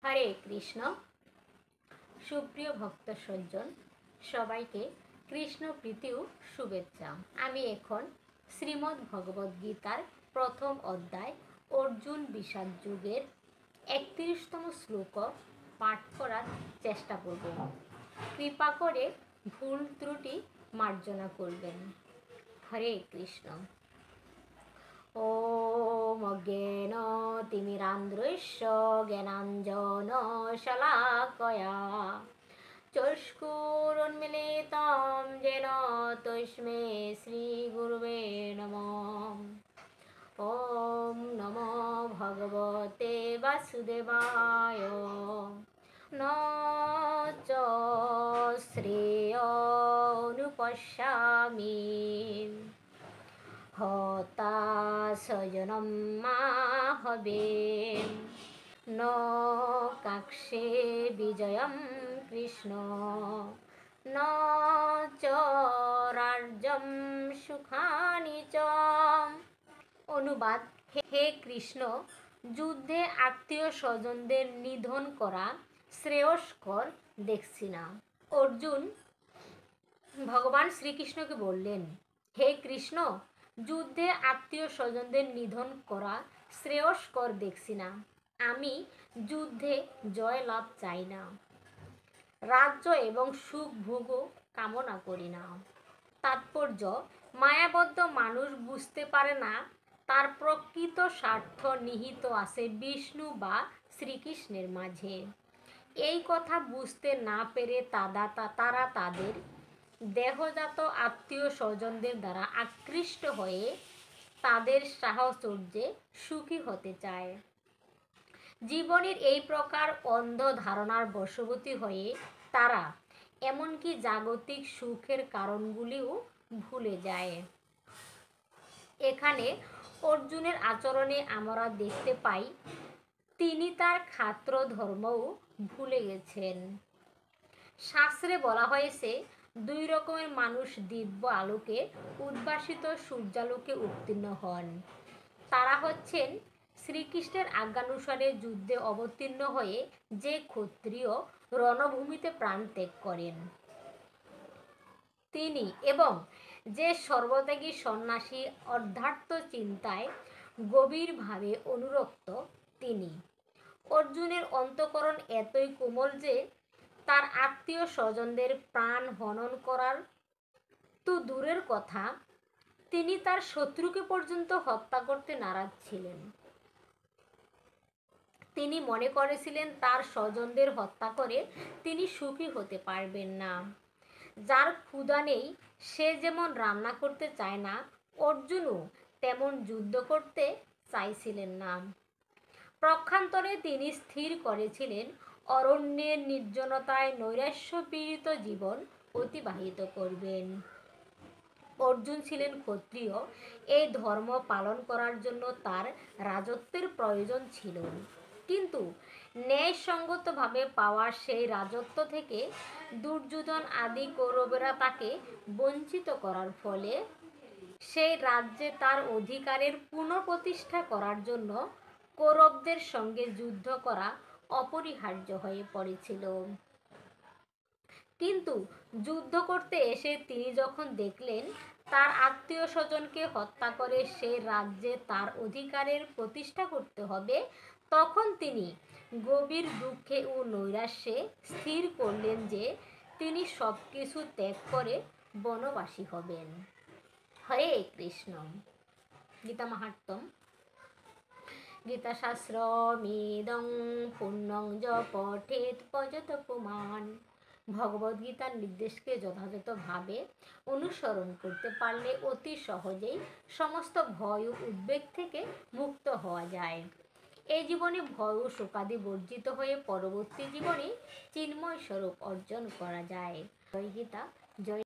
হরে কৃষ্ণ। সুপ্রিয় ভক্ত সজ্জন সবাইকে কৃষ্ণ প্রীতি ও শুভেচ্ছা। আমি এখন শ্রীমদ্ ভগবদ গীতার প্রথম অধ্যায় অর্জুন বিষাদ যুগের 31তম শ্লোক পাঠ করার চেষ্টা করব। কৃপা করে ভুল ত্রুটি মার্জনা করবেন। হরে কৃষ্ণ। ওম অজ্ঞেন তিমিরান্ধ্রস্য জ্ঞানাঞ্জনশলাকয়া চক্ষুरुन्मीलितं येन तस्मै श्रीगुरुवे नमः। ॐ नमो भगवते वासुदेवाय। न च श्रेयोनुपश्यामि हता स्वजनं माहवे न काक्षे विजयं कृष्ण न च राज्यं सुखानि च। অনুবাদ: হে কৃষ্ণ, যুদ্ধে আত্মীয় স্বজনদের নিধন করা শ্রেয়স্কর দেখছি না। অর্জুন ভগবান শ্রীকৃষ্ণকে বললেন, হে কৃষ্ণ, যুদ্ধে আত্মীয় স্বজনদের নিধন করা শ্রেয়স্কর দেখছি না। আমি যুদ্ধে জয়লাভ চাই না, রাজ্য এবং সুখ ভোগও কামনা করি না। তাৎপর্য: মায়াবদ্ধ মানুষ বুঝতে পারে না তার প্রকৃত স্বার্থ নিহিত আছে বিষ্ণু বা শ্রীকৃষ্ণের মাঝে। এই কথা বুঝতে না পেরে তারা তাদের দেহজাত আত্মীয় স্বজনদের দ্বারা আকৃষ্ট হয়ে তাদের সাহচর্যে সুখী হতে চায়। জীবনের এই প্রকার অন্ধ ধারণার বশবর্তী হয়ে তারা এমনকি জাগতিক সুখের কারণগুলিও ভুলে যায়। এখানে অর্জুনের আচরণে আমরা দেখতে পাই তিনি তার ক্ষাত্র ধর্মও ভুলে গেছেন। শাস্ত্রে বলা হয়েছে, দুই রকমের মানুষ দিব্য আলোকে উদ্ভাসিত সূর্যালোকে উত্তীর্ণ হন। তারা হচ্ছেন শ্রীকৃষ্ণের আজ্ঞানুসারে যুদ্ধে অবতীর্ণ হয়ে যে ক্ষত্রিয় রণভূমিতে প্রাণ ত্যাগ করেন তিনি, এবং যে সর্বত্যাগী সন্ন্যাসী অধ্যাত্ম চিন্তায় গভীরভাবে অনুরক্ত তিনি। অর্জুনের অন্তঃকরণ এতই কোমল যে তার আত্মীয় স্বজনদের প্রাণ হনন করার তো দূরের কথা, তিনি তার শত্রুকে পর্যন্ত হত্যা করতে নারাজ ছিলেন। তিনি মনে করেছিলেন তার স্বজনদের হত্যা করে তিনি সুখী হতে পারবেন না। যার ক্ষুধা নেই সে যেমন রান্না করতে চায় না, অর্জুনও তেমন যুদ্ধ করতে চাইছিলেন না। পক্ষান্তরে তিনি স্থির করেছিলেন অরণ্যের নির্জনতায় নৈরাশ্যপীড়িত জীবন অতিবাহিত করবেন। অর্জুন ছিলেন ক্ষত্রিয়। এই ধর্ম পালন করার জন্য তার রাজত্বের প্রয়োজন ছিল, কিন্তু ন্যায়সঙ্গতভাবে পাওয়া সেই রাজত্ব থেকে দুর্যোধন আদি কৌরবেরা তাকে বঞ্চিত করার ফলে সেই রাজ্যে তার অধিকারের পুনঃপ্রতিষ্ঠা করার জন্য কৌরবদের সঙ্গে যুদ্ধ করা অপরিহার্য হয়ে পড়েছিল। কিন্তু যুদ্ধ করতে এসে তিনি যখন দেখলেন তার আত্মীয় স্বজনকে হত্যা করে সেই রাজ্যে তার অধিকারের প্রতিষ্ঠা করতে হবে, তখন তিনি গভীর দুঃখে ও নৈরাশ্যে স্থির করলেন যে তিনি সব কিছু ত্যাগ করে বনবাসী হবেন। হরে কৃষ্ণ। গীতা মাহাত্ম্যম। গীতাশাস্ত্রমিদং পুণ্যং য পঠেৎ পযত পুমাन्। ভগবদ্গীতার নির্দেশকে যথাযথভাবে অনুসরণ করতে পারলে অতি সহজেই সমস্ত ভয় ও উদ্বেগ থেকে মুক্ত হওয়া যায়। এই জীবনে ভয় ও শোকাদি বর্জিত হয়ে পরবর্তী জীবনে চিন্ময় স্বরূপ অর্জন করা যায়। জয় গীতা, জয়।